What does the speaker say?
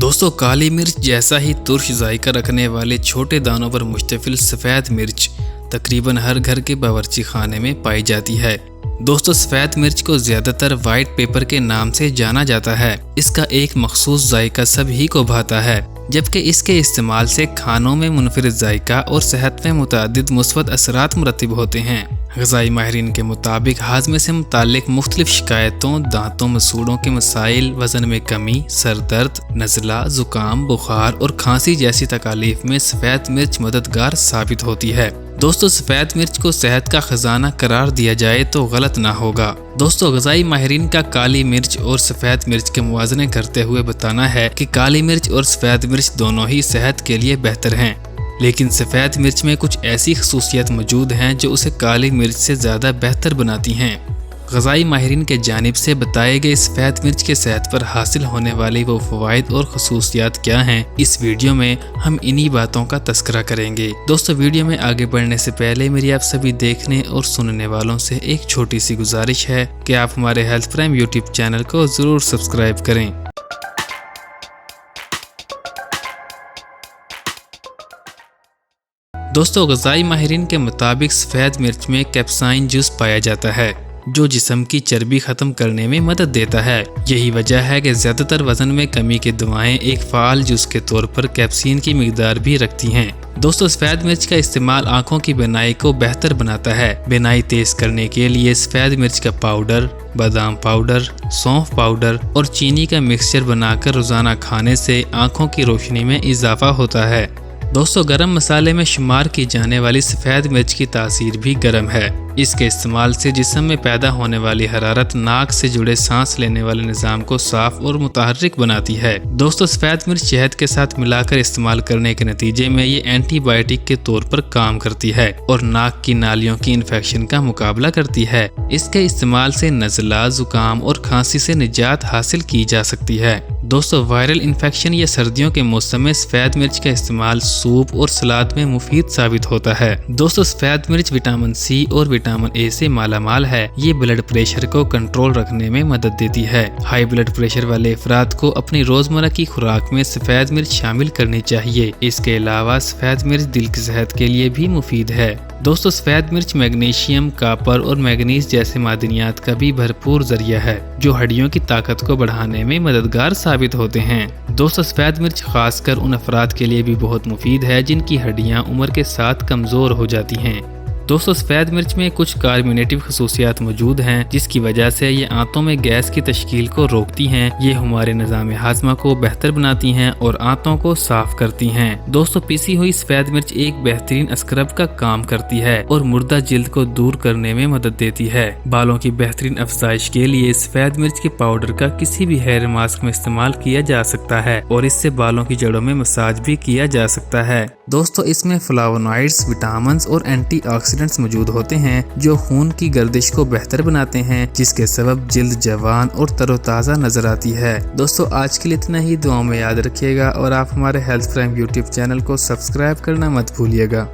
दोस्तों, काली मिर्च जैसा ही तुर्श जायका रखने वाले छोटे दानों पर मुश्तमिल सफ़ेद मिर्च तकरीबन हर घर के बावर्ची खाने में पाई जाती है। दोस्तों, सफ़ेद मिर्च को ज़्यादातर वाइट पेपर के नाम से जाना जाता है। इसका एक मखसूस जायका सभी को भाता है, जबकि इसके इस्तेमाल से खानों में मुनफरिद जायका और सेहत में मुतअद्दिद मुस्बत असरात मुरतब होते हैं। ग़िज़ाई माहिरीन के मुताबिक हाज़मे से मुताल्लिक मुख्तलिफ शिकायतों, दांतों, मसूड़ों के मसाइल, वज़न में कमी, सर दर्द, नज़ला, ज़ुकाम, बुखार और खांसी जैसी तकालीफ में सफ़ेद मिर्च मददगार साबित होती है। दोस्तों, सफ़ेद मिर्च को सेहत का खजाना करार दिया जाए तो गलत ना होगा। दोस्तों, ग़िज़ाई माहिरीन का काली मिर्च और सफ़ेद मिर्च के मुवाज़ने करते हुए बताना है कि काली मिर्च और सफ़ेद मिर्च दोनों ही सेहत के लिए बेहतर हैं, लेकिन सफ़ेद मिर्च में कुछ ऐसी खसूसियात मौजूद हैं जो उसे काली मिर्च से ज़्यादा बेहतर बनाती हैं। ग़िज़ाई माहिरीन के जानिब से बताए गए सफ़ेद मिर्च के सेहत पर हासिल होने वाली वो फ़वाइद और खसूसियात क्या हैं, इस वीडियो में हम इन्हीं बातों का तस्करा करेंगे। दोस्तों, वीडियो में आगे बढ़ने से पहले मेरी आप सभी देखने और सुनने वालों से एक छोटी सी गुजारिश है कि आप हमारे हेल्थ प्राइम यूट्यूब चैनल को ज़रूर सब्सक्राइब करें। दोस्तों, ग़िज़ाई माहिरीन के मुताबिक सफ़ेद मिर्च में कैप्साइन जूस पाया जाता है, जो जिस्म की चर्बी खत्म करने में मदद देता है। यही वजह है कि ज़्यादातर वज़न में कमी की दवाएं एक फ़ाल जूस के तौर पर कैप्सीन की मिकदार भी रखती हैं। दोस्तों, सफ़ेद मिर्च का इस्तेमाल आंखों की बीनाई को बेहतर बनाता है। बीनाई तेज करने के लिए सफ़ेद मिर्च का पाउडर, बादाम पाउडर, सौंफ पाउडर और चीनी का मिक्सचर बनाकर रोज़ाना खाने से आंखों की रोशनी में इजाफा होता है। दोस्तों, गरम मसाले में शुमार की जाने वाली सफ़ेद मिर्च की तासीर भी गर्म है। इसके इस्तेमाल से जिस्म में पैदा होने वाली हरारत नाक से जुड़े सांस लेने वाले निज़ाम को साफ और मुतहर्रिक बनाती है। दोस्तों, सफ़ेद मिर्च शहद के साथ मिलाकर इस्तेमाल करने के नतीजे में ये एंटीबायोटिक के तौर पर काम करती है और नाक की नालियों की इन्फेक्शन का मुकाबला करती है। इसके इस्तेमाल से नज़ला, ज़ुकाम और खांसी से निजात हासिल की जा सकती है। दोस्तों, वायरल इन्फेक्शन या सर्दियों के मौसम में सफ़ेद मिर्च का इस्तेमाल सूप और सलाद में मुफीद साबित होता है। दोस्तों, सफ़ेद मिर्च विटामिन सी और विटामिन ए से मालामाल है। ये ब्लड प्रेशर को कंट्रोल रखने में मदद देती है। हाई ब्लड प्रेशर वाले अफराद को अपनी रोजमर्रा की खुराक में सफ़ेद मिर्च शामिल करनी चाहिए। इसके अलावा सफ़ेद मिर्च दिल की सेहत के लिए भी मुफीद है। दोस्तों, सफ़ेद मिर्च मैग्नीशियम, कापर और मैग्नीज जैसे मादनियात का भी भरपूर जरिया है, जो हड्डियों की ताकत को बढ़ाने में मददगार साबित होते हैं। दोस्तों, सफ़ेद मिर्च खासकर उन अफराद के लिए भी बहुत मुफीद है जिनकी हड्डियां उम्र के साथ कमज़ोर हो जाती हैं। दोस्तों, सफ़ेद मिर्च में कुछ कार्बोनेटिव खसूसियात मौजूद हैं, जिसकी वजह से ये आंतों में गैस की तश्कील को रोकती हैं। ये हमारे निज़ाम हाजमा को बेहतर बनाती हैं और आंतों को साफ करती हैं। दोस्तों, पीसी हुई सफ़ेद मिर्च एक बेहतरीन स्क्रब का काम करती है और मुर्दा जिल्द को दूर करने में मदद देती है। बालों की बेहतरीन अफजाइश के लिए सफ़ेद मिर्च के पाउडर का किसी भी हेयर मास्क में इस्तेमाल किया जा सकता है और इससे बालों की जड़ों में मसाज भी किया जा सकता है। दोस्तों, इसमें फ्लावोनॉइड्स, विटामिन और एंटीऑक्सीडेंट्स मौजूद होते हैं, जो खून की गर्दिश को बेहतर बनाते हैं, जिसके सबब जिल्द जवान और तरोताज़ा नजर आती है। दोस्तों, आज के लिए इतना ही। दुआओं में याद रखिएगा और आप हमारे हेल्थ प्राइम यूट्यूब चैनल को सब्सक्राइब करना मत भूलिएगा।